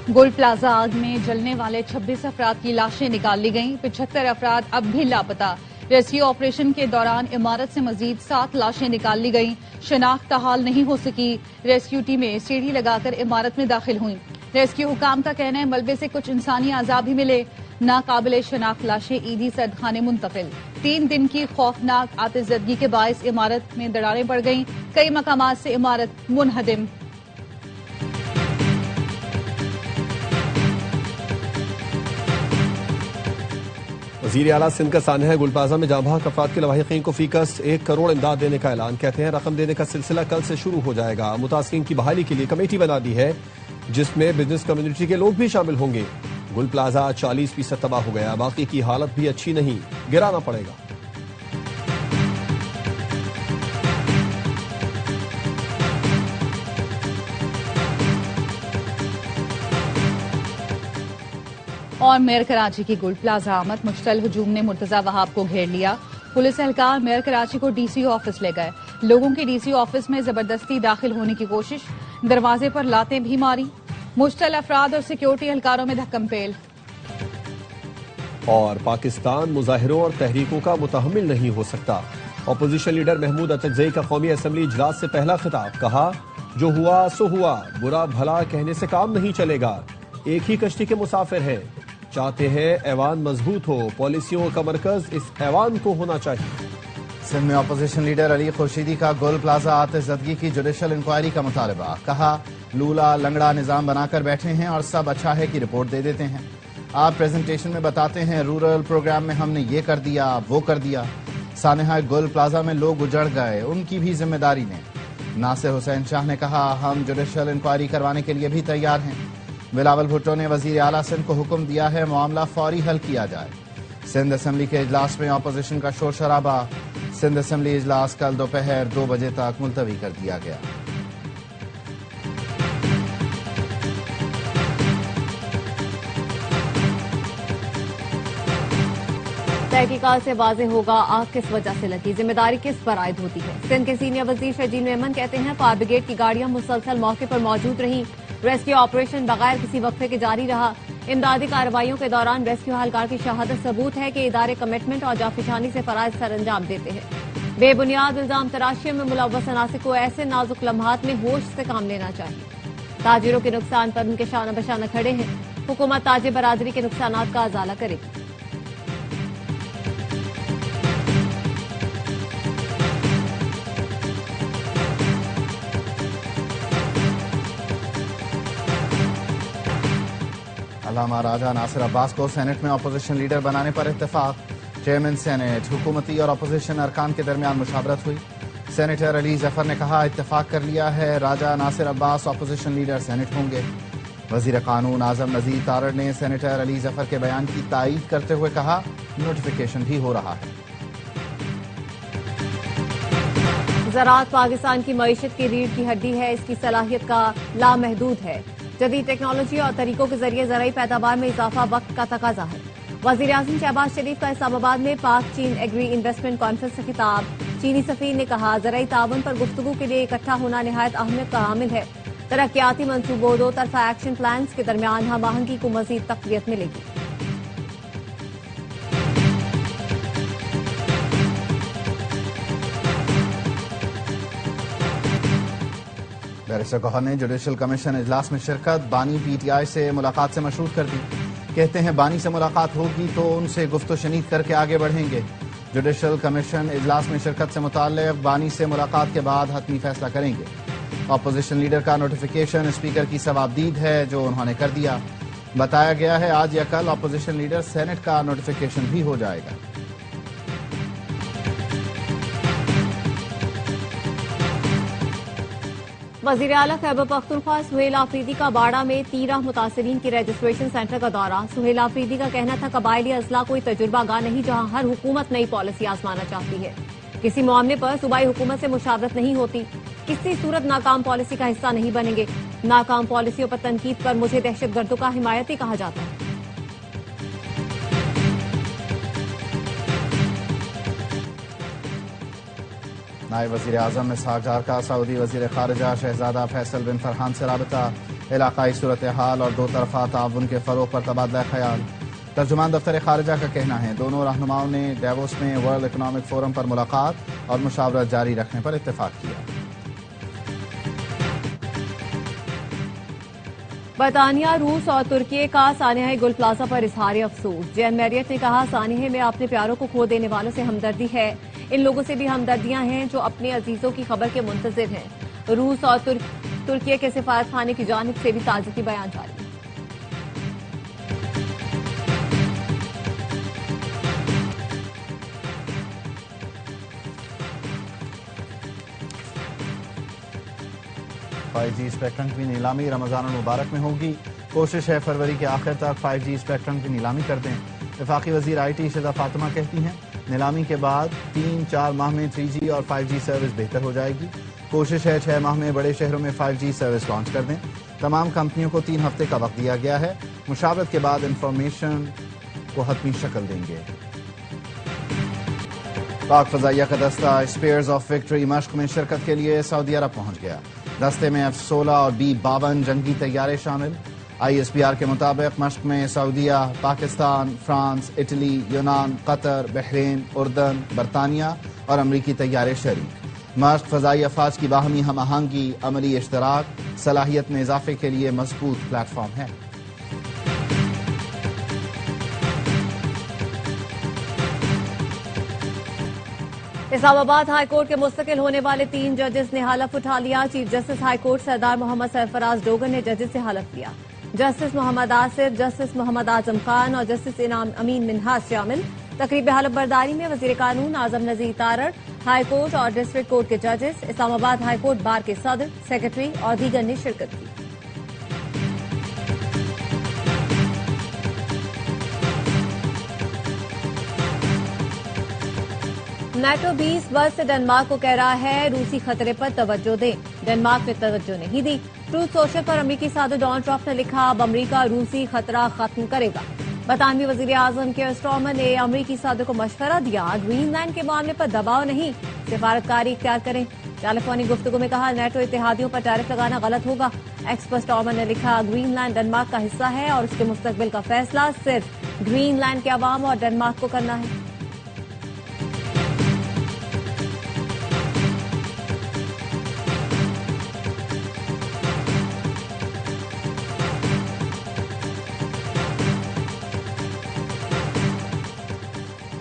गोल plaza आग में जलने वाले 26 अफराद की लाशें निकाल ली गईं। 75 अफराद अब भी लापता। रेस्क्यू ऑपरेशन के दौरान इमारत से मजीद 7 लाशें निकाल ली गईं। शनाख्त हाल नहीं हो सकी। रेस्क्यू टीमें सीढ़ी लगाकर इमारत में दाखिल हुईं। रेस्क्यू हुकाम का कहना है मलबे से कुछ इंसानी आज़ा भी मिले। नाकाबिले शनाख्त लाशें ईदी सदखाने मुंतकिल। 3 दिन की खौफनाक आतिशज़दगी के बायस इमारत में दरारें पड़ गईं। कई मकामात से इमारत मुनहदिम। वज़ीर आला सिंध का सान्हा है, गुल प्लाजा में जांबाक अफराद के लवाहिकीन को फीकस 1 करोड़ इमदाद देने का ऐलान। कहते हैं रकम देने का सिलसिला कल से शुरू हो जाएगा। मुतासिरीन की बहाली के लिए कमेटी बना दी है जिसमें बिजनेस कम्युनिटी के लोग भी शामिल होंगे। गुल प्लाजा 40% तबाह हो गया, बाकी की हालत भी अच्छी नहीं, गिराना पड़ेगा। और मेयर कराची की गुल प्लाजा आमद मुश्तल हुजूम ने मुर्तजा वहाब को घेर लिया। पुलिस एहलकार मेयर कराची को डीसीओ ऑफिस ले गए। लोगों की डीसीओ ऑफिस में जबरदस्ती दाखिल होने की कोशिश, दरवाजे पर लातें भी मारी। मुश्तल अफराद और सिक्योरिटी एहलकारों में धक्कमपेल। और पाकिस्तान मुजाहिरों और तहरीकों का मुतहम्मिल नहीं हो सकता। अपोजिशन लीडर महमूद अतकजई का कौमी असम्बली इजलास से पहला खिताब। कहा जो हुआ सो हुआ, बुरा भला कहने से काम नहीं चलेगा। एक ही कश्ती के मुसाफिर हैं, चाहते हैं ऐवान मजबूत हो, पॉलिसियों का मरकज इस ऐवान को होना चाहिए। सिंध में अपोजिशन लीडर अली खुर्शीदी का गोल प्लाजा आतिशज़दगी की जुडिशल इंक्वायरी का मुतालबा। कहा लूला लंगड़ा निजाम बनाकर बैठे हैं और सब अच्छा है की रिपोर्ट दे देते हैं। आप प्रेजेंटेशन में बताते हैं रूरल प्रोग्राम में हमने ये कर दिया वो कर दिया। सानेहा गोल प्लाजा में लोग उजड़ गए, उनकी भी जिम्मेदारी ने। नासिर हुसैन शाह ने कहा हम जुडिशल इंक्वायरी करवाने के लिए भी तैयार हैं। बिलावल भुट्टो ने वजीर आला सिंध को हुक्म दिया है मामला फौरी हल किया जाए। सिंध असम्बली के इजलास में अपोजिशन का शोर शराबा। सिंध असम्बली इजलास कल दोपहर 2 बजे तक मुलतवी कर दिया गया। तहकीकात से वाज़ेह होगा आग किस वजह से लगी, जिम्मेदारी किस पर आयद होती है। सिंध के सीनियर वजीर शजीन मेमन कहते हैं फायर ब्रिगेड की गाड़ियां मुसलसल मौके पर मौजूद रहीं। रेस्क्यू ऑपरेशन बगैर किसी वक्फे के जारी रहा। इमदादी कार्रवाइयों के दौरान रेस्क्यू एहलकार की शहादत सबूत है कि इदारे कमिटमेंट और जाफिशानी से फराइज सर अंजाम देते हैं। बेबुनियाद इल्जाम तराशियों में मुलव्वस अनासिर को ऐसे नाजुक लम्हात में होश से काम लेना चाहिए। ताजिरों के नुकसान पर उनके शाना बशाना खड़े हैं। हुकूमत ताजिर बरादरी के नुकसानात का अजाला करेगी। अल्लामा राजा नासिर अब्बास को सेनेट में अपोजिशन लीडर बनाने पर इत्तेफाक। चेयरमैन सेनेट हुकूमती और अपोजिशन अरकान के दरमियान मुशावरत हुई। सेनेटर अली जफर ने कहा इत्तेफाक कर लिया है, Raja Nasir Abbas opposition leader senate होंगे। वजीर कानून आजम नजीर तारड़ ने सेनेटर अली जफर के बयान की तायीद करते हुए कहा नोटिफिकेशन भी हो रहा है। ज़राअत पाकिस्तान की मईशत की रीढ़ की हड्डी है, इसकी सलाहियत का लामहदूद है। जदीद टेक्नोलॉजी और तरीकों के जरिए ज़राई पैदावार में इजाफा वक्त का तकाजा है। वज़ीर आज़म शहबाज शरीफ का इस्लामाबाद में पाक चीन एग्री इन्वेस्टमेंट कॉन्फ्रेंस से खिताब। चीनी सफीर ने कहा ज़राई ताउन पर गुफ्तगू के लिए इकट्ठा होना निहायत अहमियत का हामिल है। तरक्याती मंसूबों दो तरफा एक्शन प्लान के दरमियान हम आहंगी को मजीद तक़वियत मिलेगी। बैरिस्टर गौहर ने जुडिशल कमीशन इजलास में शिरकत। बानी पीटीआई से मुलाकात से मशरूत कर दी। कहते हैं बानी से मुलाकात होगी तो उनसे गुफ्तो शनीद करके आगे बढ़ेंगे। जुडिशल कमीशन इजलास में शिरकत से मुताल्लिक़ बानी से मुलाकात के बाद हतमी फैसला करेंगे। अपोजिशन लीडर का नोटिफिकेशन स्पीकर की सवाबदीद है जो उन्होंने कर दिया। बताया गया है आज या कल अपोजिशन लीडर सेनेट का नोटिफिकेशन भी हो जाएगा। वज़ीर आला खैबर पख्तूनख्वा सुहेल आफरीदी का बाड़ा में 13 मुतासरीन की रजिस्ट्रेशन सेंटर का दौरा। सुहेल आफरीदी का कहना था कबायली अजला कोई तजुर्बा गाह नहीं जहां हर हुकूमत नई पॉलिसी आजमाना चाहती है। किसी मामले पर सूबाई हुकूमत से मुशावरत नहीं होती, किसी सूरत नाकाम पॉलिसी का हिस्सा नहीं बनेंगे। नाकाम पॉलिसियों पर तनकीद पर मुझे दहशतगर्दों का हिमायती कहा जाता है। नायब वज़ीर आज़म इसहाक डार का सऊदी वज़ीर ख़ारिजा शहजादा फैसल बिन फरहान से राबता। इलाकाई सूरत हाल और दो तरफा ताउन के फरोग पर तबादला ख्याल। तर्जुमान दफ्तर खारिजा का कहना है दोनों रहनुमाओं ने डेवोस में वर्ल्ड इकोनॉमिक फोरम पर मुलाकात और मुशावरत जारी रखने पर इत्तेफाक किया। बरतानिया, रूस और तुर्की का सानिया गुल प्लाजा पर इजहार अफसोस। जैन मैरियट ने कहा सानिया में अपने प्यारों को खो देने वालों से हमदर्दी है। इन लोगों से भी हमदर्दियां हैं जो अपने अजीजों की खबर के मुंतजिर हैं। रूस और तुर्की के सिफारत खाने की जानिब से भी ताज़गी बयान जारी है। जी स्पेक्ट्रम की नीलामी रमजान मुबारक में होगी। कोशिश है फरवरी के आखिर तक 5G स्पेक्ट्रम की नीलामी कर दें। वफाकी वजीर IT शिदा फातिमा कहती हैं नीलामी के बाद 3-4 माह में 3G और 5G सर्विस बेहतर हो जाएगी। कोशिश है 6 माह में बड़े शहरों में 5G सर्विस लॉन्च कर दें। तमाम कंपनियों को 3 हफ्ते का वक्त दिया गया है। मुशावरत के बाद इंफॉर्मेशन को हतमी शक्ल देंगे। पाक फजाइया का दस्ता स्पेयर्स ऑफ विक्ट्री मश्क में शिरकत के लिए सऊदी अरब पहुंच गया। दस्ते में F-16 और B-52 जंगी तैयारे शामिल। ISPR के मुताबिक मश्क में सऊदीया, पाकिस्तान, फ्रांस, इटली, यूनान, कतर, बहरीन, उर्दन, बरतानिया और अमरीकी तैयारे शरीक। मश्क फजाई अफवाज की बाहमी हम आहंगी, अमली इश्तराक, सलाहियत में इजाफे के लिए मजबूत प्लेटफॉर्म है। इस्लामाबाद हाईकोर्ट के मुस्तकिल होने वाले 3 जजेस ने हलफ उठा लिया। चीफ जस्टिस हाईकोर्ट सरदार मोहम्मद सरफराज डोगर ने जजेस से हलफ लिया। जस्टिस मोहम्मद आसिफ, जस्टिस मोहम्मद आजम खान और जस्टिस इनाम अमीन मिन्हाज शामिल। तकरीब हलफ बर्दारी में वजीर कानून आजम नजीर तारड़, हाईकोर्ट और डिस्ट्रिक्ट कोर्ट के जजेस, इस्लामाबाद हाईकोर्ट बार के सदर, सेक्रेटरी और दीगर ने शिरकत की। नेटो 20 वर्ष से डेनमार्क को कह रहा है रूसी खतरे पर तवज्जो दें। डेनमार्क ने तवज्जो नहीं दी। ट्रूथ सोशल पर अमेरिकी सदर डोनाल्ड ट्रंप ने लिखा अब अमेरिका रूसी खतरा खत्म करेगा। बरतानवी वजीर आजम केयर स्टारमर ने अमेरिकी सदर को मशवरा दिया ग्रीनलैंड के मामले पर दबाव नहीं, सिफारतकारी इख्तियार करें। टेलीफोनिक गुफ्तगू में कहा नेटो इत्तेहादियों पर टैरिफ लगाना गलत होगा। एक्सपर्ट स्टारमर ने लिखा ग्रीनलैंड डेनमार्क का हिस्सा है और उसके मुस्तकबिल का फैसला सिर्फ ग्रीनलैंड के अवाम और डेनमार्क को करना है।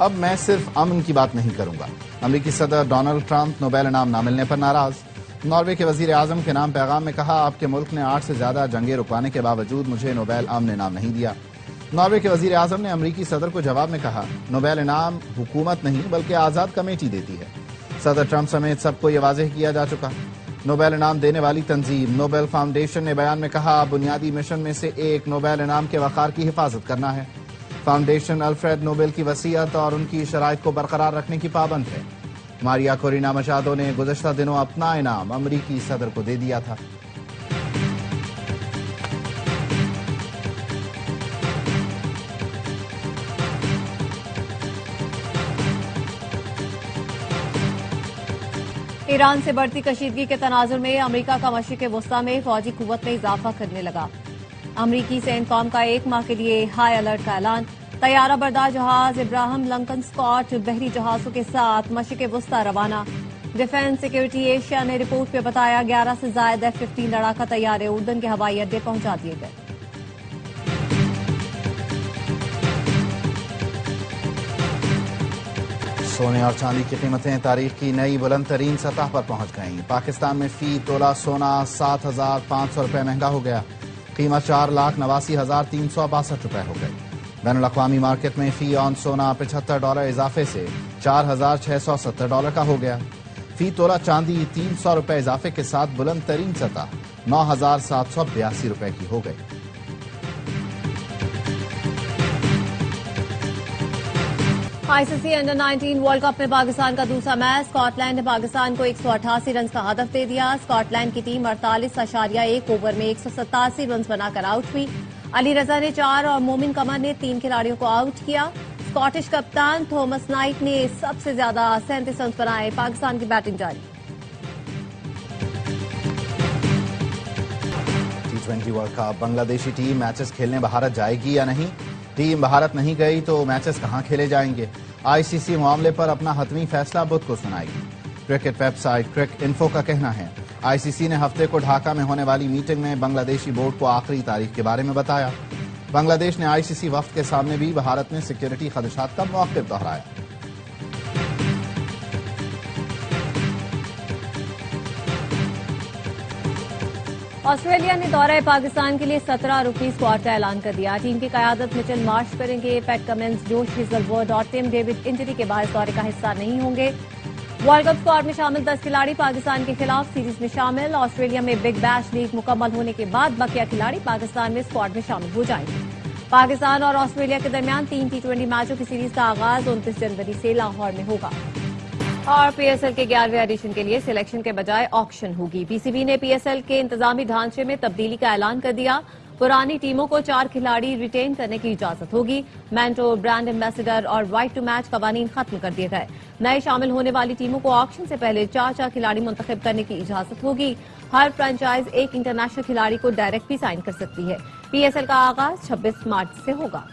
अब मैं सिर्फ अमन की बात नहीं करूंगा। अमेरिकी सदर डोनाल्ड ट्रंप नोबेल इनाम न मिलने पर नाराज। नॉर्वे के वजीर आजम के नाम पैगाम में कहा आपके मुल्क ने 8 से ज्यादा जंगें रुकवाने के बावजूद मुझे नोबेल अमन इनाम नहीं दिया। नॉर्वे के वजीर आजम ने अमेरिकी सदर को जवाब में कहा नोबेल इनाम हुकूमत नहीं बल्कि आजाद कमेटी देती है। सदर ट्रंप समेत सबको ये वाजह किया जा चुका। नोबेल इनाम देने वाली तंजीम नोबेल फाउंडेशन ने बयान में कहा बुनियादी मिशन में से एक नोबेल इनाम के वकार की हिफाजत करना है। फाउंडेशन अल्फ्रेड नोबेल की वसीयत और उनकी शराइत को बरकरार रखने की पाबंद है। मारिया कोरिना मचादो ने गुज़श्ता दिनों अपना इनाम अमरीकी सदर को दे दिया था। ईरान से बढ़ती कशीदगी के तनाजुर में अमेरिका का मशरिक़ वस्ता में फौजी कुव्वत में इजाफा करने लगा। अमरीकी सेंटकॉम का 1 माह के लिए हाई अलर्ट का ऐलान। तैयारा बरदार जहाज इब्राहिम लंकन स्कॉट बहरी जहाजों के साथ मशरिक़ वस्ता रवाना। डिफेंस सिक्योरिटी एशिया ने रिपोर्ट में बताया 11 से ज्यादा F-15 लड़ाका तैयारे उर्दन के हवाई अड्डे पहुंचा दिए गए। सोने और चांदी की कीमतें तारीख की नई बुलंद तरीन सतह पर पहुंच गईं। पाकिस्तान में फी तोला सोना 7,500 रुपए महंगा हो गया। कीमत 4,89,362 रुपए हो गई। बैनुल अक़वामी मार्केट में फी ऑन सोना $75 इजाफे से $4,670 का हो गया। फी तोला चांदी 300 रुपए इजाफे के साथ बुलंद तरीन सतह 9,782 रुपए की हो गई। आईसीसी अंडर 19 वर्ल्ड कप में पाकिस्तान का दूसरा मैच। स्कॉटलैंड ने पाकिस्तान को 188 रन का हदफ दे दिया। स्कॉटलैंड की टीम 48.1 ओवर में 187 रन बनाकर आउट हुई। अली रजा ने 4 और मोमिन कमर ने 3 खिलाड़ियों को आउट किया। स्कॉटिश कप्तान थॉमस नाइट ने सबसे ज्यादा 37 रन बनाए। पाकिस्तान की बैटिंग जारी। T20 world cup. Bangladeshi team matches खेलने भारत जाएगी या नहीं? टीम भारत नहीं गई तो मैचेस कहां खेले जाएंगे? आईसीसी मामले पर अपना हतमी फैसला बुध को सुनाएगी। क्रिकेट वेबसाइट क्रिक इन्फो का कहना है आईसीसी ने हफ्ते को ढाका में होने वाली मीटिंग में बांग्लादेशी बोर्ड को आखिरी तारीख के बारे में बताया। बांग्लादेश ने आईसीसी वफ्द के सामने भी भारत में सिक्योरिटी खदशात का मौक़िफ़ दोहराया। ऑस्ट्रेलिया ने दौरे पाकिस्तान के लिए 17 रुकी स्क्वाड का ऐलान कर दिया। टीम की कयादत मिचेल मार्श करेंगे। पैट कमिंस, जोश हेजलवुड और टिम डेविड इंजरी के बाद दौरे का हिस्सा नहीं होंगे। वर्ल्ड कप स्क्वाड में शामिल 10 खिलाड़ी पाकिस्तान के खिलाफ सीरीज में शामिल। ऑस्ट्रेलिया में बिग बैश लीग मुकम्मल होने के बाद बकिया खिलाड़ी पाकिस्तान में स्क्वाड में शामिल हो जाएंगे। पाकिस्तान और ऑस्ट्रेलिया के दरमियान 3 T20 मैचों की सीरीज का आगाज 29 जनवरी से लाहौर में होगा। और पीएसएल के 11वें एडिशन के लिए सिलेक्शन के बजाय ऑक्शन होगी। पीसीबी ने पीएसएल के इंतजामी ढांचे में तब्दीली का ऐलान कर दिया। पुरानी टीमों को 4 खिलाड़ी रिटेन करने की इजाजत होगी। मेंटोर, ब्रांड एम्बेसडर और राइट टू मैच कवानीन खत्म कर दिए गए। नए शामिल होने वाली टीमों को ऑक्शन से पहले 4 खिलाड़ी मुंतखब करने की इजाजत होगी। हर फ्रेंचाइज एक इंटरनेशनल खिलाड़ी को डायरेक्ट भी साइन कर सकती है। पीएसएल का आगाज 26 मार्च से होगा।